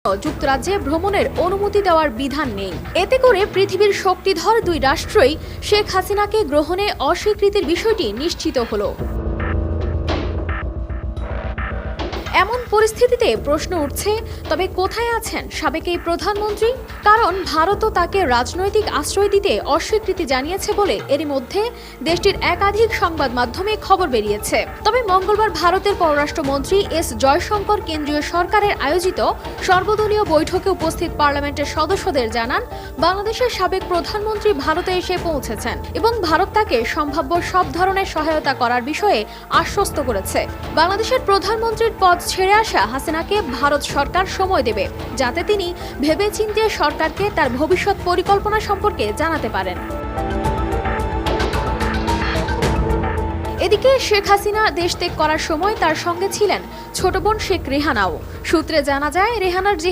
যুক্তরাজ্যে ভ্রমণের অনুমতি দেওয়ার বিধান নেই। এতে করে পৃথিবীর শক্তিধর দুই রাষ্ট্রই শেখ হাসিনাকে গ্রহণে অস্বীকৃতির বিষয়টি নিশ্চিত হলো। এমন পরিস্থিতিতে প্রশ্ন উঠছে, তবে কোথায় আছেন সাবেক এই প্রধানমন্ত্রী? কারণ ভারতও তাকে রাজনৈতিক আশ্রয় দিতে অস্বীকৃতি জানিয়েছে বলে এরই মধ্যে দেশটির একাধিক সংবাদ মাধ্যমে খবর বেরিয়েছে। তবে মঙ্গলবার ভারতের পররাষ্ট্রমন্ত্রী এস জয়শঙ্কর কেন্দ্রীয় সরকারের আয়োজিত সর্বদলীয় বৈঠকে উপস্থিত পার্লামেন্টের সদস্যদের জানান, বাংলাদেশের সাবেক প্রধানমন্ত্রী ভারতে এসে পৌঁছেছেন এবং ভারত তাকে সম্ভাব্য সব ধরনের সহায়তা করার বিষয়ে আশ্বস্ত করেছে। বাংলাদেশের প্রধানমন্ত্রীর পদ ছেড়ে আসা হাসিনাকে ভারত সরকার সময় দেবে, যাতে তিনি ভেবেচিন্তে সরকারকে তার ভবিষ্যৎ পরিকল্পনা সম্পর্কে জানাতে পারেন। এদিকে শেখ হাসিনা দেশ ত্যাগ করার সময় তার সঙ্গে ছিলেন ছোট বোন শেখ রেহানাও। সূত্রে জানা যায়, রেহানার যেহেতু